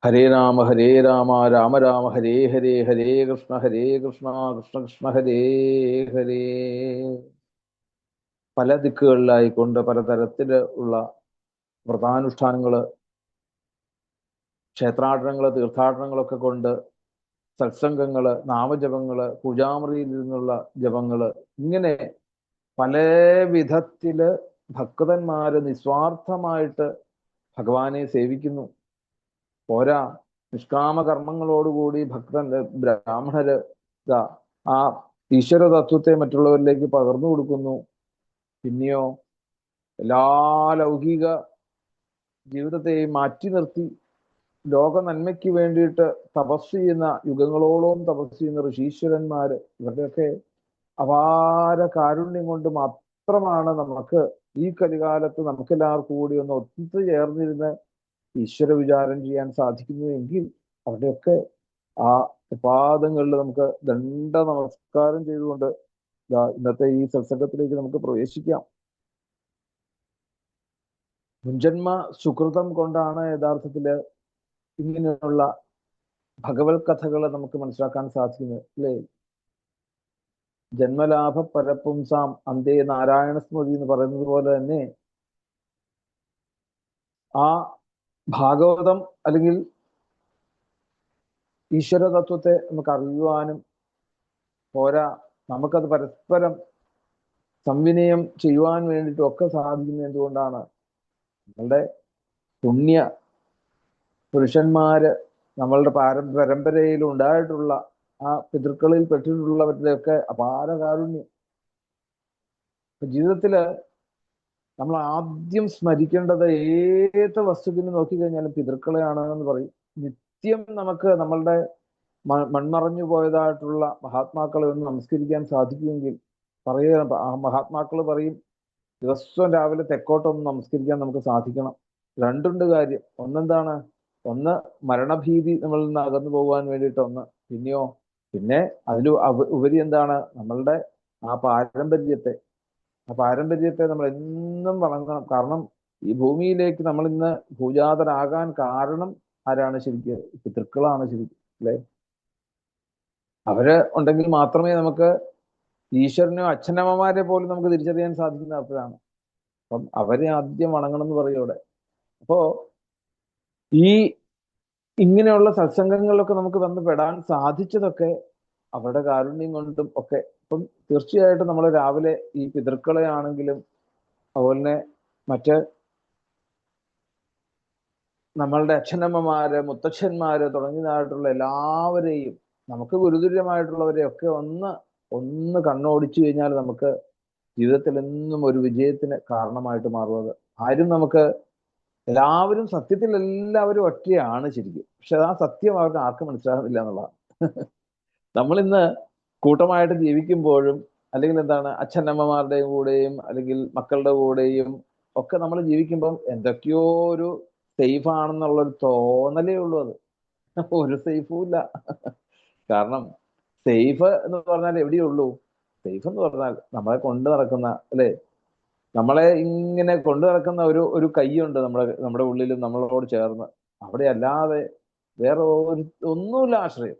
ഹരേ രാമ രാമ രാമ ഹരേ ഹരേ ഹരേ കൃഷ്ണ കൃഷ്ണ കൃഷ്ണ ഹരേ ഹരേ. പല ദിക്കുകളിലായിക്കൊണ്ട് പലതരത്തില് ഉള്ള വ്രതാനുഷ്ഠാനങ്ങള്, ക്ഷേത്രാടനങ്ങള്, തീർത്ഥാടനങ്ങളൊക്കെ കൊണ്ട് സത്സംഗങ്ങള്, നാമജപങ്ങള്, പൂജാമുറിയിൽ നിന്നുള്ള ജപങ്ങള്, ഇങ്ങനെ പല വിധത്തില് ഭക്തന്മാര് നിസ്വാർത്ഥമായിട്ട് ഭഗവാനെ സേവിക്കുന്നു. പോരാ, നിഷ്കാമ കർമ്മങ്ങളോടുകൂടി ബ്രാഹ്മണര് ആ ഈശ്വര തത്വത്തെ മറ്റുള്ളവരിലേക്ക് പകർന്നു കൊടുക്കുന്നു. പിന്നെയോ എല്ലാ ലൗകിക ജീവിതത്തെയും മാറ്റി നിർത്തി ലോക നന്മയ്ക്ക് വേണ്ടിയിട്ട് തപസ് ചെയ്യുന്ന, യുഗങ്ങളോളം തപസ് ചെയ്യുന്ന ഋഷീശ്വരന്മാര്, ഇവരുടെയൊക്കെ അപാര കാരുണ്യം കൊണ്ട് മാത്രമാണ് നമുക്ക് ഈ കലികാലത്ത് നമുക്കെല്ലാവർക്കും കൂടി ഒന്ന് ഒത്തുചേർന്നിരുന്ന് ഈശ്വര വിചാരം ചെയ്യാൻ സാധിക്കുന്നു എങ്കിൽ അവിടെയൊക്കെ ആ പാദങ്ങളിൽ നമുക്ക് ദണ്ഡ നമസ്കാരം ചെയ്തുകൊണ്ട് ഇന്നത്തെ ഈ സത്സംഗത്തിലേക്ക് നമുക്ക് പ്രവേശിക്കാം. മുൻജന്മ സുകൃതം കൊണ്ടാണ് യഥാർത്ഥത്തില് ഇങ്ങനെയുള്ള ഭഗവത് കഥകൾ നമുക്ക് മനസ്സിലാക്കാൻ സാധിക്കുന്നത്, അല്ലേ? ജന്മലാഭ പരപുംസാം അന്തേ നാരായണ സ്മൃതി എന്ന് പറയുന്നത് പോലെ തന്നെ ആ ഭാഗവതം അല്ലെങ്കിൽ ഈശ്വര തത്വത്തെ നമുക്ക് അറിയുവാനും പോരാ, നമുക്കത് പരസ്പരം സംവിനയം ചെയ്യുവാൻ വേണ്ടിയിട്ടും ഒക്കെ സാധിക്കുന്നത് എന്തുകൊണ്ടാണ്? നമ്മളുടെ പുണ്യ പുരുഷന്മാര് നമ്മളുടെ പരമ്പരയിൽ ഉണ്ടായിട്ടുള്ള ആ പിതൃക്കളിൽ പെട്ടിട്ടുള്ളവരുടെയൊക്കെ അപാര കാരുണ്യം. ജീവിതത്തില് നമ്മൾ ആദ്യം സ്മരിക്കേണ്ടത് ഏത് വസ്തുവിനെ നോക്കിക്കഴിഞ്ഞാലും പിതൃക്കളെയാണെന്ന് പറയും. നിത്യം നമുക്ക് നമ്മളുടെ മൺമറഞ്ഞു പോയതായിട്ടുള്ള മഹാത്മാക്കളെ ഒന്ന് നമസ്കരിക്കാൻ സാധിക്കുമെങ്കിൽ ആ മഹാത്മാക്കൾ പറയും, ദിവസവും രാവിലെ തെക്കോട്ടൊന്ന് നമസ്കരിക്കാൻ നമുക്ക് സാധിക്കണം. രണ്ടുണ്ട് കാര്യം. ഒന്നെന്താണ്? ഒന്ന് മരണഭീതി നമ്മളിൽ നിന്ന് അകന്നു പോകാൻ വേണ്ടിയിട്ട് ഒന്ന്. പിന്നെ അതിൽ ഉപരി എന്താണ്? നമ്മളുടെ ആ പാരമ്പര്യത്തെ നമ്മൾ എന്നും വണങ്ങണം. കാരണം ഈ ഭൂമിയിലേക്ക് നമ്മൾ ഇന്ന് ഭൂജാതരാകാൻ കാരണം ആരാണ്? ശരിക്കും പിതൃക്കളാണ് ശരിക്കും, അല്ലെ? അവര് ഉണ്ടെങ്കിൽ മാത്രമേ നമുക്ക് ഈശ്വരനോ അച്ഛനമ്മമാരെ പോലും നമുക്ക് തിരിച്ചറിയാൻ സാധിക്കുന്ന അപ്പോഴാണ്. അപ്പം അവരെ ആദ്യം വണങ്ങണം എന്ന് പറയും ഇവിടെ. അപ്പോ ഈ ഇങ്ങനെയുള്ള സത്സംഗങ്ങളിലൊക്കെ നമുക്ക് ബന്ധപ്പെടാൻ സാധിച്ചതൊക്കെ അവരുടെ കാരുണ്യം കൊണ്ടും ഒക്കെ. അപ്പം തീർച്ചയായിട്ടും നമ്മൾ രാവിലെ ഈ പിതൃക്കളെ ആണെങ്കിലും അതുപോലെ തന്നെ മറ്റ് നമ്മളുടെ അച്ഛനമ്മമാര്, മുത്തച്ഛന്മാര് തുടങ്ങിയതായിട്ടുള്ള എല്ലാവരെയും, നമുക്ക് ഗുരുതുല്യമായിട്ടുള്ളവരെയൊക്കെ ഒന്ന് കണ്ണോടിച്ചു കഴിഞ്ഞാൽ നമുക്ക് ജീവിതത്തിൽ എന്നും ഒരു വിജയത്തിന് കാരണമായിട്ട് മാറുന്നത്. എല്ലാവരും സത്യത്തിൽ എല്ലാവരും ഒറ്റയാണ് ശരിക്കും. പക്ഷെ ആ സത്യം അവർക്ക് ആർക്കും മനസ്സിലാകുന്നില്ല എന്നുള്ളതാണ്. നമ്മളിന്ന് കൂട്ടമായിട്ട് ജീവിക്കുമ്പോഴും അല്ലെങ്കിൽ എന്താണ് അച്ഛനമ്മമാരുടെയും കൂടെയും അല്ലെങ്കിൽ മക്കളുടെ കൂടെയും ഒക്കെ നമ്മൾ ജീവിക്കുമ്പം എന്തൊക്കെയോ ഒരു സേഫ് ആണെന്നുള്ളൊരു തോന്നലേ ഉള്ളൂ. അത് ഒരു സേഫും ഇല്ല. കാരണം സേഫ് എന്ന് പറഞ്ഞാൽ എവിടെയുള്ളൂ? സേഫ് എന്ന് പറഞ്ഞാൽ നമ്മളെ കൊണ്ടു നടക്കുന്ന, അല്ലെ, നമ്മളെ ഇങ്ങനെ കൊണ്ടു നടക്കുന്ന ഒരു കൈയുണ്ട് നമ്മുടെ ഉള്ളിലും നമ്മളോട് ചേർന്ന്. അവിടെ അല്ലാതെ വേറെ ഒന്നുമില്ല ആശ്രയം.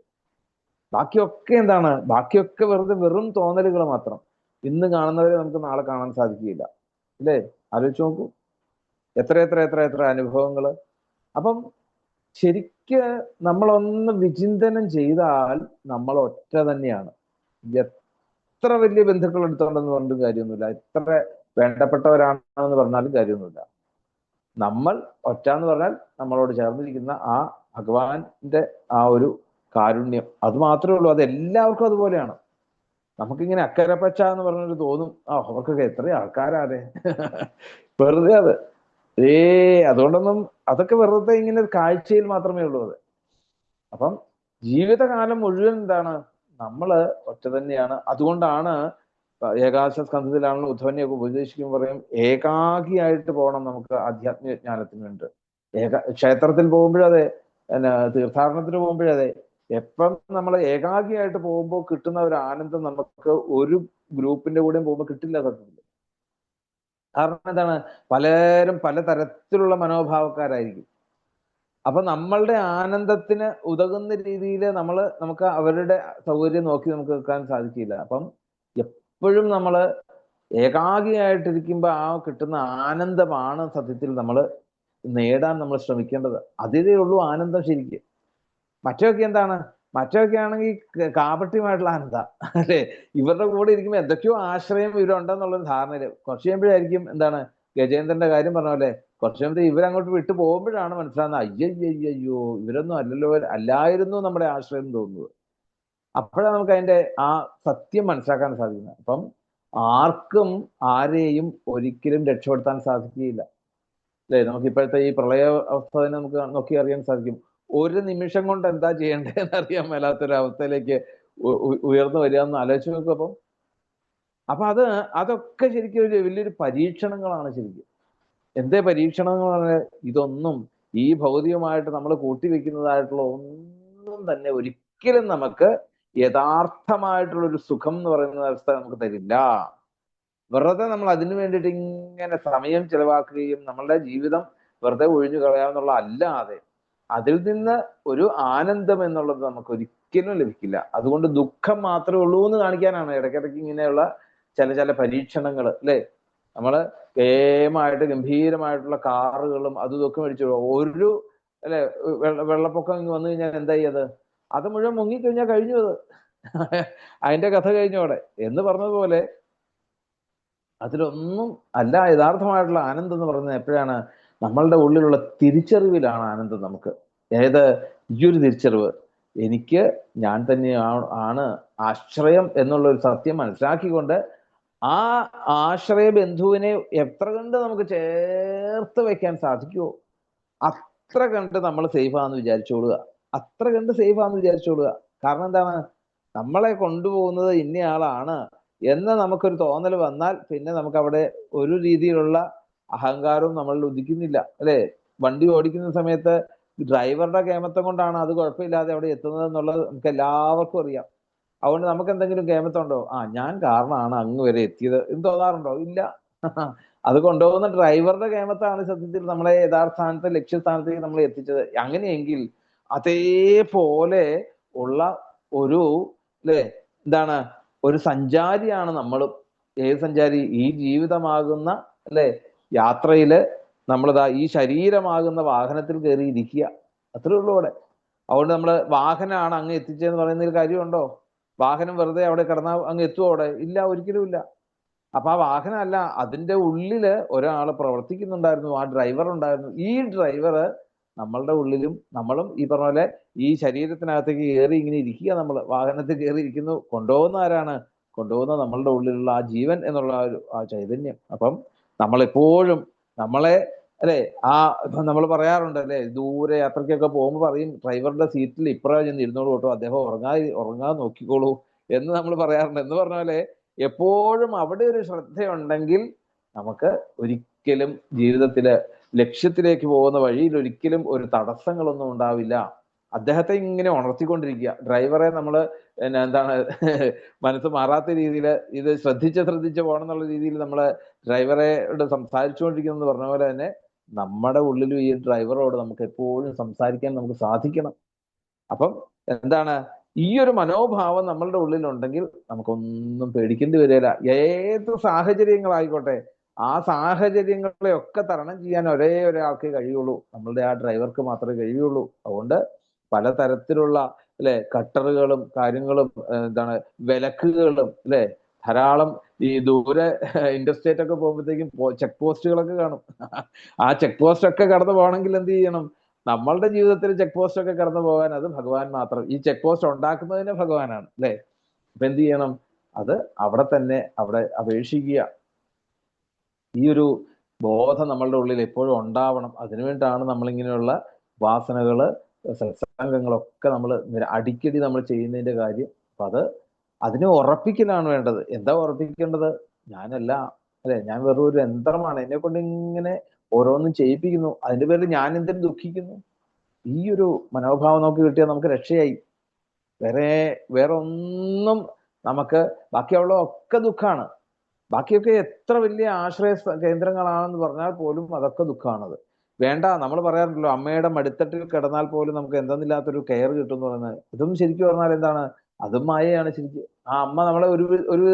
ബാക്കിയൊക്കെ എന്താണ്? ബാക്കിയൊക്കെ വെറും തോന്നലുകൾ മാത്രം. ഇന്ന് കാണുന്നവരെ നമുക്ക് നാളെ കാണാൻ സാധിക്കുകയില്ല, അല്ലേ? ആലോചിച്ച് നോക്കൂ, എത്ര എത്ര എത്ര എത്ര അനുഭവങ്ങള്. അപ്പം ശരിക്ക് നമ്മളൊന്ന് വിചിന്തനം ചെയ്താൽ നമ്മൾ ഒറ്റ തന്നെയാണ്. എത്ര വലിയ ബന്ധുക്കൾ എടുത്തോണ്ടെന്ന് പറഞ്ഞിട്ടും കാര്യമൊന്നുമില്ല, എത്ര വേണ്ടപ്പെട്ടവരാണെന്ന് പറഞ്ഞാലും കാര്യമൊന്നുമില്ല. നമ്മൾ ഒറ്റ എന്ന് പറഞ്ഞാൽ നമ്മളോട് ചേർന്നിരിക്കുന്ന ആ ഭഗവാന്റെ ആ ഒരു കാരുണ്യം, അത് മാത്രമേ ഉള്ളൂ. അത് എല്ലാവർക്കും അതുപോലെയാണ്. നമുക്കിങ്ങനെ അക്കരപ്പച്ച എന്ന് പറഞ്ഞൊരു തോന്നും, അവർക്കൊക്കെ എത്ര ആൾക്കാരാതെ വെറുതെ അത് അതുകൊണ്ടൊന്നും, അതൊക്കെ വെറുതെ ഇങ്ങനെ കാഴ്ചയിൽ മാത്രമേ ഉള്ളൂ അത്. അപ്പം ജീവിതകാലം മുഴുവൻ എന്താണ്? നമ്മള് ഒറ്റ തന്നെയാണ്. അതുകൊണ്ടാണ് ഏകാദശ സ്കന്ധത്തിലാണല്ലോ ഉദ്ധവനെയൊക്കെ ഉപദേശിക്കുമ്പോൾ പറയും, ഏകാഗിയായിട്ട് പോകണം നമുക്ക് ആധ്യാത്മിക ജ്ഞാനത്തിന് വേണ്ടി. ക്ഷേത്രത്തിൽ പോകുമ്പോഴതെ, തീർത്ഥാടനത്തിന് പോകുമ്പോഴതെ, എപ്പം നമ്മൾ ഏകാഗിയായിട്ട് പോകുമ്പോൾ കിട്ടുന്ന ഒരു ആനന്ദം നമുക്ക് ഒരു ഗ്രൂപ്പിന്റെ കൂടെയും പോകുമ്പോൾ കിട്ടില്ല സത്യത്തിൽ. കാരണം എന്താണ്? പലരും പലതരത്തിലുള്ള മനോഭാവക്കാരായിരിക്കും. അപ്പൊ നമ്മളുടെ ആനന്ദത്തിന് ഉതകുന്ന രീതിയിൽ നമുക്ക് അവരുടെ സൗകര്യം നോക്കി നമുക്ക് നിൽക്കാൻ സാധിക്കില്ല. അപ്പം എപ്പോഴും നമ്മൾ ഏകാഗിയായിട്ടിരിക്കുമ്പോൾ ആ കിട്ടുന്ന ആനന്ദമാണ് സത്യത്തിൽ നമ്മൾ നേടാൻ നമ്മൾ ശ്രമിക്കേണ്ടത്. അതിലേ ഉള്ളൂ ആനന്ദം ശരിക്കും. മറ്റൊക്കെ എന്താണ്? മറ്റൊക്കെ ആണെങ്കിൽ കാപട്യമായിട്ടുള്ള ആനന്ദ, അല്ലെ? ഇവരുടെ കൂടെ ഇരിക്കുമ്പോൾ എന്തൊക്കെയോ ആശ്രയം ഇവരുണ്ടെന്നുള്ളൊരു ധാരണയില് കുറച്ച് കഴിയുമ്പോഴായിരിക്കും എന്താണ് ഗജേന്ദ്രന്റെ കാര്യം പറഞ്ഞ പോലെ കുറച്ച് കഴിയുമ്പോൾ ഇവരങ്ങോട്ട് വിട്ടു പോകുമ്പോഴാണ് മനസ്സിലാകുന്നത്, അയ്യോ ഇവരൊന്നും അല്ലല്ലോ, അല്ലായിരുന്നു നമ്മുടെ ആശ്രയം തോന്നുന്നത്. അപ്പോഴാണ് നമുക്ക് അതിന്റെ ആ സത്യം മനസ്സിലാക്കാൻ സാധിക്കുന്നത്. അപ്പം ആർക്കും ആരെയും ഒരിക്കലും രക്ഷപ്പെടുത്താൻ സാധിക്കുകയില്ല, അല്ലെ? നമുക്ക് ഇപ്പോഴത്തെ ഈ പ്രളയ അവസ്ഥ തന്നെ നമുക്ക് നോക്കി അറിയാൻ സാധിക്കും. ഒരു നിമിഷം കൊണ്ട് എന്താ ചെയ്യേണ്ടതെന്ന് അറിയാൻ മേലാത്തൊരു അവസ്ഥയിലേക്ക് ഉയർന്നു വരിക എന്ന് ആലോചിച്ച് നോക്കും. അപ്പൊ അതൊക്കെ ശരിക്കും ഒരു വലിയൊരു പരീക്ഷണങ്ങളാണ് ശരിക്കും. എന്തേ പരീക്ഷണങ്ങൾ? ഇതൊന്നും ഈ ഭൗതികമായിട്ട് നമ്മൾ കൂട്ടിവെക്കുന്നതായിട്ടുള്ള ഒന്നും തന്നെ ഒരിക്കലും നമുക്ക് യഥാർത്ഥമായിട്ടുള്ള ഒരു സുഖം എന്ന് പറയുന്ന അവസ്ഥ നമുക്ക് തരില്ല. വെറുതെ നമ്മൾ അതിനു വേണ്ടിയിട്ട് ഇങ്ങനെ സമയം ചെലവാക്കുകയും നമ്മളുടെ ജീവിതം വെറുതെ ഒഴിഞ്ഞു കളയാവുന്നുള്ള അല്ലാതെ അതിൽ നിന്ന് ഒരു ആനന്ദം എന്നുള്ളത് നമുക്ക് ഒരിക്കലും ലഭിക്കില്ല. അതുകൊണ്ട് ദുഃഖം മാത്രമേ ഉള്ളൂ എന്ന് കാണിക്കാനാണ് ഇടയ്ക്കിടയ്ക്ക് ഇങ്ങനെയുള്ള ചില പരീക്ഷണങ്ങൾ, അല്ലെ? നമ്മള് കേമായിട്ട് ഗംഭീരമായിട്ടുള്ള കാറുകളും അതും ഇതൊക്കെ മേടിച്ചു ഒരു അല്ലെ വെള്ളപ്പൊക്കം ഇങ്ങ് വന്നു കഴിഞ്ഞാൽ എന്താ ചെയ്യത്? അത് മുഴുവൻ മുങ്ങിക്കഴിഞ്ഞാൽ കഴിഞ്ഞു, അത് അതിന്റെ കഥ കഴിഞ്ഞോടെ എന്ന് പറഞ്ഞതുപോലെ അതിലൊന്നും അല്ല. യഥാർത്ഥമായിട്ടുള്ള ആനന്ദം എന്ന് പറയുന്നത് എപ്പോഴാണ്? നമ്മളുടെ ഉള്ളിലുള്ള തിരിച്ചറിവിലാണ് ആനന്ദം നമുക്ക്. അതായത് ഈ ഒരു തിരിച്ചറിവ്, എനിക്ക് ഞാൻ തന്നെയാണ് ആശ്രയം എന്നുള്ള ഒരു സത്യം മനസ്സിലാക്കിക്കൊണ്ട് ആ ആശ്രയ ബന്ധുവിനെ എത്ര കണ്ട് നമുക്ക് ചേർത്ത് വെക്കാൻ സാധിക്കുമോ അത്ര കണ്ട് നമ്മൾ സേഫാന്ന് വിചാരിച്ചോളുക. അത്ര കണ്ട് സേഫാന്ന് വിചാരിച്ചോളുക. കാരണം എന്താണ്? നമ്മളെ കൊണ്ടുപോകുന്നത് ഇന്നയാളാണ് എന്ന് നമുക്കൊരു തോന്നൽ വന്നാൽ പിന്നെ നമുക്ക് അവിടെ ഒരു രീതിയിലുള്ള അഹങ്കാരവും നമ്മളിൽ ഉദിക്കുന്നില്ല, അല്ലെ? വണ്ടി ഓടിക്കുന്ന സമയത്ത് ഡ്രൈവറുടെ കേമത്തം കൊണ്ടാണ് അത് കുഴപ്പമില്ലാതെ അവിടെ എത്തുന്നത് എന്നുള്ളത് നമുക്ക് എല്ലാവർക്കും അറിയാം. അതുകൊണ്ട് നമുക്ക് എന്തെങ്കിലും കേമത്തമുണ്ടോ? ഞാൻ കാരണമാണ് അങ്ങ് വരെ എത്തിയത് എന്ന് തോന്നാറുണ്ടോ? ഇല്ല. അത് കൊണ്ടുപോകുന്ന ഡ്രൈവറുടെ കേമത്താണ് സത്യത്തിൽ നമ്മളെ യഥാർത്ഥ സ്ഥാനത്ത് ലക്ഷ്യസ്ഥാനത്തേക്ക് നമ്മൾ എത്തിച്ചത്. അങ്ങനെയെങ്കിൽ അതേപോലെ ഉള്ള ഒരു, അല്ലെ, എന്താണ്, ഒരു സഞ്ചാരിയാണ് നമ്മളും. ഏത് സഞ്ചാരി? ഈ ജീവിതമാകുന്ന, അല്ലെ, യാത്രയില് നമ്മളിതാ ഈ ശരീരമാകുന്ന വാഹനത്തിൽ കയറി ഇരിക്കുക, അത്രേ ഉള്ളൂ അവിടെ. അതുകൊണ്ട് നമ്മള് വാഹനമാണ് അങ്ങ് എത്തിച്ചതെന്ന് പറയുന്നതിൽ കാര്യമുണ്ടോ? വാഹനം വെറുതെ അവിടെ കിടന്നാൽ അങ്ങ് എത്തുമോ അവിടെ? ഇല്ല, ഒരിക്കലും ഇല്ല. അപ്പൊ ആ വാഹനം അല്ല, അതിന്റെ ഉള്ളില് ഒരാൾ പ്രവർത്തിക്കുന്നുണ്ടായിരുന്നു, ആ ഡ്രൈവർ ഉണ്ടായിരുന്നു. ഈ ഡ്രൈവർ നമ്മളുടെ ഉള്ളിലും, നമ്മളും ഈ പറഞ്ഞ പോലെ ഈ ശരീരത്തിനകത്തേക്ക് കയറി ഇങ്ങനെ ഇരിക്കുക. നമ്മൾ വാഹനത്തിൽ കയറി ഇരിക്കുന്നു. കൊണ്ടുപോകുന്ന ആരാണ്? കൊണ്ടുപോകുന്ന നമ്മളുടെ ഉള്ളിലുള്ള ആ ജീവൻ എന്നുള്ള ആ ചൈതന്യം. അപ്പം നമ്മളെപ്പോഴും നമ്മളെ, അല്ലെ, നമ്മൾ പറയാറുണ്ട്, അല്ലെ, ദൂരെ യാത്രയ്ക്കൊക്കെ പോകുമ്പോൾ പറയും ഡ്രൈവറുടെ സീറ്റിൽ ഇപ്പുറം ചെന്ന് ഇരുന്നോളൂ കേട്ടോ, അദ്ദേഹം ഉറങ്ങാതെ നോക്കിക്കോളൂ എന്ന് നമ്മൾ പറയാറുണ്ട്. എന്ന് പറഞ്ഞ പോലെ എപ്പോഴും അവിടെ ഒരു ശ്രദ്ധയുണ്ടെങ്കിൽ നമുക്ക് ഒരിക്കലും ജീവിതത്തില് ലക്ഷ്യത്തിലേക്ക് പോകുന്ന വഴിയിൽ ഒരിക്കലും ഒരു തടസ്സങ്ങളൊന്നും ഉണ്ടാവില്ല. അദ്ദേഹത്തെ ഇങ്ങനെ ഉണർത്തിക്കൊണ്ടിരിക്കുക. ഡ്രൈവറെ നമ്മൾ എന്താണ് മനസ്സ് മാറാത്ത രീതിയിൽ ഇത് ശ്രദ്ധിച്ച് പോകണം എന്നുള്ള രീതിയിൽ നമ്മൾ ഡ്രൈവറോട് സംസാരിച്ചുകൊണ്ടിരിക്കുന്നു പറഞ്ഞ പോലെ തന്നെ നമ്മുടെ ഉള്ളിലും ഈ ഡ്രൈവറോട് നമുക്ക് എപ്പോഴും സംസാരിക്കാൻ നമുക്ക് സാധിക്കണം. അപ്പം എന്താണ്, ഈ ഒരു മനോഭാവം നമ്മളുടെ ഉള്ളിലുണ്ടെങ്കിൽ നമുക്കൊന്നും പേടിക്കേണ്ടി വരില്ല. ഏത് സാഹചര്യങ്ങളായിക്കോട്ടെ, ആ സാഹചര്യങ്ങളെ ഒക്കെ തരണം ചെയ്യാൻ ഒരേ ഒരാൾക്കേ കഴിയുള്ളൂ, നമ്മളുടെ ആ ഡ്രൈവർക്ക് മാത്രമേ കഴിയുള്ളൂ. അതുകൊണ്ട് പലതരത്തിലുള്ള, അല്ലെ, കട്ടറുകളും കാര്യങ്ങളും എന്താണ് വിലക്കുകളും, അല്ലെ, ധാരാളം ഈ ദൂരെ ഇന്റർസ്റ്റേറ്റ് ഒക്കെ പോകുമ്പോഴത്തേക്കും ചെക്ക് പോസ്റ്റുകളൊക്കെ കാണും. ആ ചെക്ക് പോസ്റ്റ് ഒക്കെ കടന്നു പോകണമെങ്കിൽ എന്ത് ചെയ്യണം? നമ്മളുടെ ജീവിതത്തിൽ ചെക്ക് പോസ്റ്റ് ഒക്കെ കടന്നു പോകാൻ അത് ഭഗവാൻ മാത്രം. ഈ ചെക്ക് പോസ്റ്റ് ഉണ്ടാക്കുന്നതിന് ഭഗവാനാണ്, അല്ലെ? അപ്പൊ എന്ത് ചെയ്യണം? അത് അവിടെ തന്നെ അവിടെ അപേക്ഷിക്കുക. ഈ ഒരു ബോധം നമ്മളുടെ ഉള്ളിൽ എപ്പോഴും ഉണ്ടാവണം. അതിനുവേണ്ടിയാണ് നമ്മളിങ്ങനെയുള്ള വാസനകള്, സത്സംഗങ്ങളൊക്കെ നമ്മൾ അടിക്കടി നമ്മൾ ചെയ്യുന്നതിന്റെ കാര്യം. അപ്പൊ അതിനെ ഉറപ്പിക്കലാണ് വേണ്ടത്. എന്താ ഉറപ്പിക്കേണ്ടത്? ഞാനല്ല, അല്ലെ, ഞാൻ വെറും ഒരു യന്ത്രമാണ്, എന്നെ കൊണ്ട് ഇങ്ങനെ ഓരോന്നും ചെയ്യിപ്പിക്കുന്നു, അതിന്റെ പേരിൽ ഞാൻ എന്തിനും ദുഃഖിക്കുന്നു. ഈ ഒരു മനോഭാവം നമുക്ക് കിട്ടിയാൽ നമുക്ക് രക്ഷയായി. വേറെ ഒന്നും നമുക്ക്, ബാക്കിയുള്ള ഒക്കെ ദുഃഖമാണ്. ബാക്കിയൊക്കെ എത്ര വലിയ ആശ്രയ കേന്ദ്രങ്ങളാണെന്ന് പറഞ്ഞാൽ പോലും അതൊക്കെ ദുഃഖമാണത്. വേണ്ട. നമ്മൾ പറയാറുണ്ടല്ലോ, അമ്മയുടെ മടിത്തട്ടിൽ കിടന്നാൽ പോലും നമുക്ക് എന്തെന്നില്ലാത്തൊരു കെയർ കിട്ടും എന്ന് പറയുന്നത്. ഇതും ശരിക്കും പറഞ്ഞാൽ എന്താണ്, അതും മായയാണ് ശരിക്കും. ആ അമ്മ നമ്മളെ ഒരു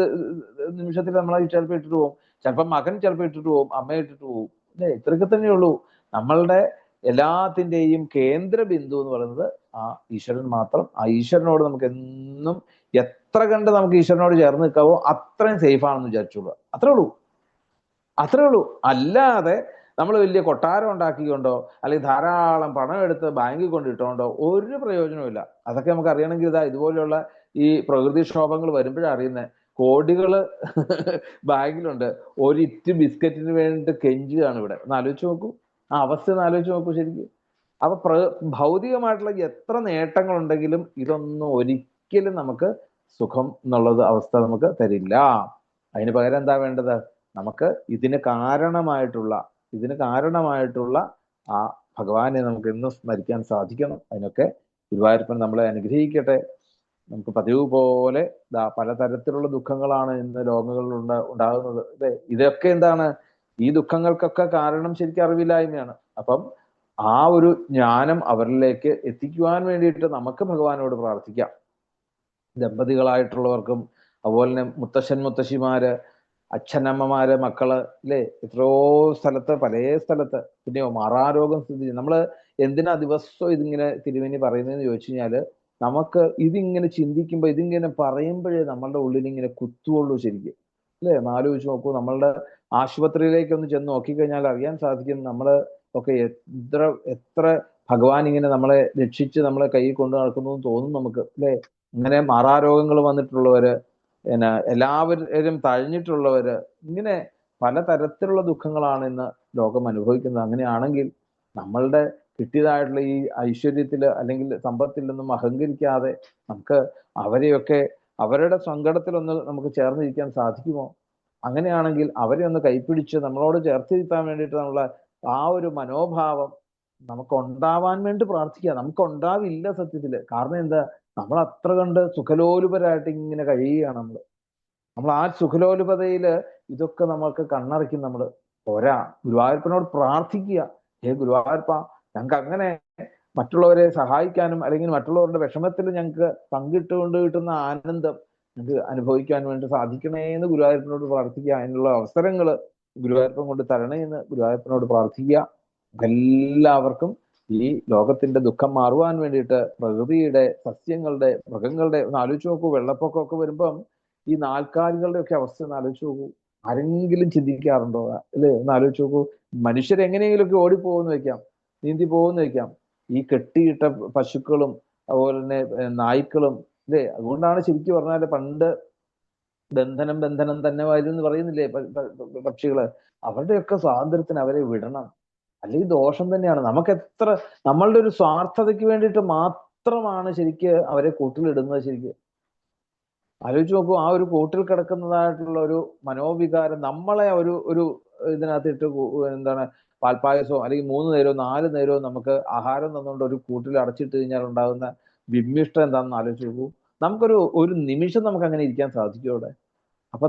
നിമിഷത്തിൽ നമ്മളെ ചിലപ്പോൾ ഇട്ടിട്ട് പോകും, ചിലപ്പോൾ മകൻ ചിലപ്പോൾ ഇട്ടിട്ട് പോകും, അമ്മയെ ഇട്ടിട്ട് പോകും, അല്ലേ? ഇത്രയൊക്കെ തന്നെയുള്ളൂ. നമ്മളുടെ എല്ലാത്തിന്റെയും കേന്ദ്ര ബിന്ദു എന്ന് പറയുന്നത് ആ ഈശ്വരൻ മാത്രം. ആ ഈശ്വരനോട് നമുക്ക് എന്നും എത്ര കണ്ട് നമുക്ക് ഈശ്വരനോട് ചേർന്ന് നിൽക്കാവോ അത്രയും സേഫ് ആണെന്ന് വിചാരിച്ചോളൂ. അത്രേ ഉള്ളൂ, അത്രേ ഉള്ളൂ. അല്ലാതെ നമ്മൾ വലിയ കൊട്ടാരം ഉണ്ടാക്കിക്കൊണ്ടോ അല്ലെങ്കിൽ ധാരാളം പണം എടുത്ത് ബാങ്കിൽ കൊണ്ടിട്ടുകൊണ്ടോ ഒരു പ്രയോജനവുമില്ല. അതൊക്കെ നമുക്ക് അറിയണമെങ്കിൽ ഇതാ ഇതുപോലെയുള്ള ഈ പ്രകൃതിക്ഷോഭങ്ങൾ വരുമ്പോഴാണ് അറിയുന്നത്. കോടികള് ബാങ്കിലുണ്ട്, ഒരിറ്റ് ബിസ്ക്കറ്റിന് വേണ്ടിയിട്ട് കെഞ്ചുകയാണ് ഇവിടെ. ഒന്ന് ആലോചിച്ച് നോക്കൂ, ആ അവസ്ഥ ഒന്ന് ആലോചിച്ച് നോക്കൂ ശരിക്കും. അപ്പൊ ഭൗതികമായിട്ടുള്ള എത്ര നേട്ടങ്ങളുണ്ടെങ്കിലും ഇതൊന്നും ഒരിക്കലും നമുക്ക് സുഖം എന്നുള്ളത് അവസ്ഥ നമുക്ക് തരില്ല. അതിന് പകരം എന്താ വേണ്ടത്? നമുക്ക് ഇതിന് കാരണമായിട്ടുള്ള ആ ഭഗവാനെ നമുക്ക് എന്നും സ്മരിക്കാൻ സാധിക്കണം. അതിനൊക്കെ ഗുരുവായൂരപ്പൻ നമ്മളെ അനുഗ്രഹിക്കട്ടെ. നമുക്ക് പതിവ് പോലെ പലതരത്തിലുള്ള ദുഃഖങ്ങളാണ് ഇന്ന് ലോകങ്ങളിൽ ഉണ്ടാകുന്നത്, അല്ലേ? ഇതൊക്കെ എന്താണ്? ഈ ദുഃഖങ്ങൾക്കൊക്കെ കാരണം ശരിക്കും അറിവില്ലായ്മയാണ്. അപ്പം ആ ഒരു ജ്ഞാനം അവരിലേക്ക് എത്തിക്കുവാൻ വേണ്ടിയിട്ട് നമുക്ക് ഭഗവാനോട് പ്രാർത്ഥിക്കാം. ദമ്പതികളായിട്ടുള്ളവർക്കും അതുപോലെ തന്നെ മുത്തശ്ശൻ മുത്തശ്ശിമാര്, അച്ഛനമ്മമാര്, മക്കള്, അല്ലേ? എത്രയോ സ്ഥലത്ത്, പല സ്ഥലത്ത്. പിന്നെയോ മാറാരോഗം സ്ഥിതി. നമ്മള് എന്തിനാ ദിവസവും ഇതിങ്ങനെ തിരുമേനി പറയുന്നതെന്ന് ചോദിച്ചു കഴിഞ്ഞാല്, നമുക്ക് ഇതിങ്ങനെ ചിന്തിക്കുമ്പോൾ, ഇതിങ്ങനെ പറയുമ്പോഴേ നമ്മളുടെ ഉള്ളിൽ ഇങ്ങനെ കുത്തുള്ളൂ ശരിക്കും, അല്ലേ? ഒന്ന് ആലോചിച്ച് നോക്കൂ. നമ്മളുടെ ആശുപത്രിയിലേക്ക് ഒന്ന് ചെന്ന് നോക്കിക്കഴിഞ്ഞാൽ അറിയാൻ സാധിക്കും, നമ്മള് ഒക്കെ എത്ര എത്ര ഭഗവാൻ ഇങ്ങനെ നമ്മളെ രക്ഷിച്ച് നമ്മളെ കയ്യിൽ കൊണ്ടു നടക്കുന്നു എന്ന് തോന്നും നമുക്ക്, അല്ലേ? ഇങ്ങനെ മാറാരോഗങ്ങൾ വന്നിട്ടുള്ളവര്, പിന്നെ എല്ലാവരും തഴഞ്ഞിട്ടുള്ളവര്, ഇങ്ങനെ പലതരത്തിലുള്ള ദുഃഖങ്ങളാണ് ഇന്ന് ലോകം അനുഭവിക്കുന്നത്. അങ്ങനെയാണെങ്കിൽ നമ്മളുടെ കിട്ടിയതായിട്ടുള്ള ഈ ഐശ്വര്യത്തില് അല്ലെങ്കിൽ സമ്പത്തിൽ നിന്നും അഹങ്കരിക്കാതെ നമുക്ക് അവരെയൊക്കെ അവരുടെ സങ്കടത്തിലൊന്ന് നമുക്ക് ചേർന്നിരിക്കാൻ സാധിക്കുമോ? അങ്ങനെയാണെങ്കിൽ അവരെ ഒന്ന് കൈപ്പിടിച്ച് നമ്മളോട് ചേർത്തിരുത്താൻ വേണ്ടിയിട്ട് നമ്മളെ ആ ഒരു മനോഭാവം നമുക്ക് ഉണ്ടാവാൻ വേണ്ടി പ്രാർത്ഥിക്കുക. നമുക്ക് ഉണ്ടാവില്ല സത്യത്തില്. കാരണം എന്താ? നമ്മൾ അത്ര കണ്ട് സുഖലോലുപരായിട്ട് ഇങ്ങനെ കഴിയുകയാണ് നമ്മൾ ആ സുഖലോലുപതയില് ഇതൊക്കെ നമ്മൾക്ക് കണ്ണറിക്കും. നമ്മൾ പോരാ, ഗുരുവായൂരപ്പനോട് പ്രാർത്ഥിക്കുക. ഗുരുവായൂരപ്പ, ഞങ്ങൾക്ക് അങ്ങനെ മറ്റുള്ളവരെ സഹായിക്കാനും അല്ലെങ്കിൽ മറ്റുള്ളവരുടെ വിഷമത്തിൽ ഞങ്ങൾക്ക് പങ്കിട്ടുകൊണ്ട് കിട്ടുന്ന ആനന്ദം ഞങ്ങൾക്ക് അനുഭവിക്കാൻ വേണ്ടി സാധിക്കണേ എന്ന് ഗുരുവായൂരപ്പനോട് പ്രാർത്ഥിക്കുക. അതിനുള്ള അവസരങ്ങൾ ഗുരുവായൂരപ്പൻ കൊണ്ട് തരണേ എന്ന് ഗുരുവായൂരപ്പനോട് പ്രാർത്ഥിക്കുക. എല്ലാവർക്കും ഈ ലോകത്തിന്റെ ദുഃഖം മാറുവാൻ വേണ്ടിയിട്ട് പ്രകൃതിയുടെ, സസ്യങ്ങളുടെ, മൃഗങ്ങളുടെ ഒന്ന് ആലോചിച്ച് നോക്കൂ. വെള്ളപ്പൊക്കമൊക്കെ വരുമ്പം ഈ നാൽക്കാലികളുടെ ഒക്കെ അവസ്ഥ ഒന്ന് ആലോചിച്ച് നോക്കൂ. ആരെങ്കിലും ചിന്തിക്കാറുണ്ടോ, അല്ലേ? ഒന്ന് ആലോചിച്ച് നോക്കൂ. മനുഷ്യരെങ്ങനെയെങ്കിലുമൊക്കെ ഓടിപ്പോകുന്ന വെക്കാം, നീന്തി പോകുന്ന വെക്കാം. ഈ കെട്ടിയിട്ട പശുക്കളും അതുപോലെ തന്നെ നായ്ക്കളും, അല്ലേ? അതുകൊണ്ടാണ് ശരിക്കും പറഞ്ഞാല് പണ്ട് ബന്ധനം ബന്ധനം തന്നെ വരും എന്ന് പറയുന്നില്ലേ പക്ഷികള്? അവരുടെയൊക്കെ സ്വാതന്ത്ര്യത്തിന് അവരെ വിടണം. അല്ലെങ്കിൽ ദോഷം തന്നെയാണ്. നമുക്ക് എത്ര നമ്മളുടെ ഒരു സ്വാർത്ഥതയ്ക്ക് വേണ്ടിയിട്ട് മാത്രമാണ് ശരിക്ക് അവരെ കൂട്ടിലിടുന്നത്. ശരിക്ക് ആലോചിച്ച് നോക്കൂ. ആ ഒരു കൂട്ടിൽ കിടക്കുന്നതായിട്ടുള്ള ഒരു മനോവികാരം നമ്മളെ ഒരു ഒരു ഇതിനകത്തിട്ട് എന്താണ്, പാൽപ്പായസവും അല്ലെങ്കിൽ 3 നേരവും 4 നേരവും നമുക്ക് ആഹാരം തന്നുകൊണ്ട് ഒരു കൂട്ടിൽ അടച്ചിട്ട് കഴിഞ്ഞാൽ ഉണ്ടാകുന്ന വിമ്മിഷ്ടം എന്താണെന്ന് ആലോചിച്ച് നോക്കൂ. നമുക്കൊരു ഒരു നിമിഷം നമുക്ക് അങ്ങനെ ഇരിക്കാൻ സാധിക്കും അവിടെ? അപ്പൊ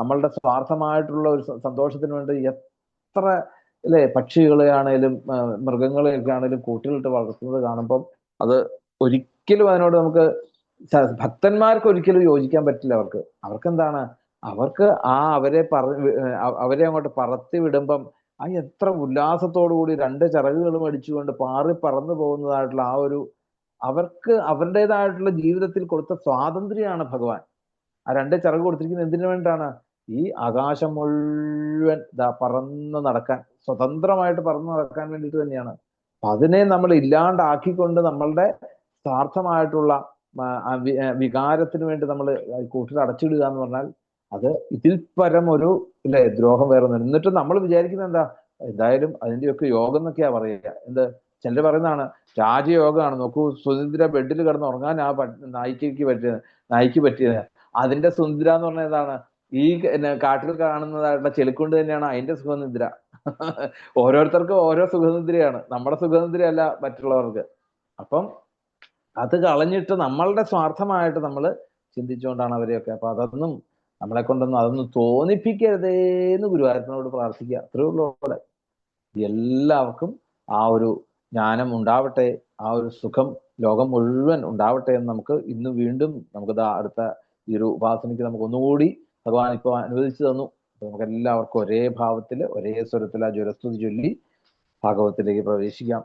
നമ്മളുടെ സ്വാർത്ഥമായിട്ടുള്ള ഒരു സന്തോഷത്തിന് വേണ്ടി എത്ര, അല്ലെ, പക്ഷികളെ ആണേലും മൃഗങ്ങളെയൊക്കെ ആണേലും കൂട്ടിലിട്ട് വളർത്തുന്നത് കാണുമ്പം അത് ഒരിക്കലും അതിനോട് നമുക്ക് ഭക്തന്മാർക്ക് ഒരിക്കലും യോജിക്കാൻ പറ്റില്ല. അവർക്ക് എന്താണ്, അവർക്ക് അവരെ അങ്ങോട്ട് പറത്തി വിടുമ്പം ആ എത്ര ഉല്ലാസത്തോടു കൂടി 2 ചിറകുകളും അടിച്ചുകൊണ്ട് പാറി പറന്നു പോകുന്നതായിട്ടുള്ള ആ ഒരു അവർക്ക് അവരുടേതായിട്ടുള്ള ജീവിതത്തിൽ കൊടുത്ത സ്വാതന്ത്ര്യമാണ് ഭഗവാൻ. ആ 2 ചിറക് കൊടുത്തിരിക്കുന്നത് എന്തിനു വേണ്ടിയിട്ടാണ്? ഈ ആകാശം മുഴുവൻ പറന്ന് നടക്കാൻ, സ്വതന്ത്രമായിട്ട് പറന്ന് നടക്കാൻ വേണ്ടിയിട്ട് തന്നെയാണ്. അപ്പൊ അതിനെ നമ്മൾ ഇല്ലാണ്ടാക്കിക്കൊണ്ട് നമ്മളുടെ സ്വാർത്ഥമായിട്ടുള്ള വികാരത്തിന് വേണ്ടി നമ്മൾ കൂട്ടിൽ അടച്ചിടുക എന്ന് പറഞ്ഞാൽ അത് ഇതിൽ പരം ഒരു, ഇല്ലേ, ദ്രോഹം വേറെ ഒന്നും. എന്നിട്ട് നമ്മൾ വിചാരിക്കുന്നത് എന്താ? എന്തായാലും അതിന്റെയൊക്കെ യോഗം എന്നൊക്കെയാ പറയുക. ചിലർ പറയുന്നതാണ് രാജയോഗമാണ്. നോക്കൂ, സുനിദ്ര ബെഡിൽ കിടന്ന് ഉറങ്ങാൻ ആ നായിക്ക് പറ്റിയത്. അതിന്റെ സുനിദ്ര എന്ന് പറഞ്ഞാൽ എന്താണ്? ഈ കാട്ടിൽ കാണുന്നതായിട്ടുള്ള ചെളിക്കൊണ്ട് തന്നെയാണ് അതിന്റെ സുഖനിദ്ര. ഓരോരുത്തർക്കും ഓരോ സുഖനിദ്രയാണ്. നമ്മുടെ സുഖനിദ്രയല്ല മറ്റുള്ളവർക്ക്. അപ്പം അത് കളഞ്ഞിട്ട് നമ്മളുടെ സ്വാർത്ഥമായിട്ട് നമ്മൾ ചിന്തിച്ചുകൊണ്ടാണ് അവരെയൊക്കെ. അപ്പൊ അതൊന്നും നമ്മളെ കൊണ്ടൊന്നും അതൊന്നും തോന്നിപ്പിക്കരുതേന്ന് ഗുരുവായൂരപ്പനോട് പ്രാർത്ഥിക്കുക. അത്രേ ഉള്ളൂ അവിടെ. എല്ലാവർക്കും ആ ഒരു ജ്ഞാനം ഉണ്ടാവട്ടെ, ആ ഒരു സുഖം ലോകം മുഴുവൻ ഉണ്ടാവട്ടെ എന്ന് നമുക്ക് ഇന്ന് വീണ്ടും നമുക്ക് അടുത്ത ഈ ഒരു ഉപാസനയ്ക്ക് നമുക്ക് ഒന്നുകൂടി ഭഗവാൻ ഇപ്പോൾ അനുവദിച്ചു തന്നു. നമുക്ക് എല്ലാവർക്കും ഒരേ ഭാവത്തിൽ ഒരേ സ്വരത്തിൽ ആ ജ്വരസ്തുതി ചൊല്ലി ഭാഗവത്തിലേക്ക് പ്രവേശിക്കാം.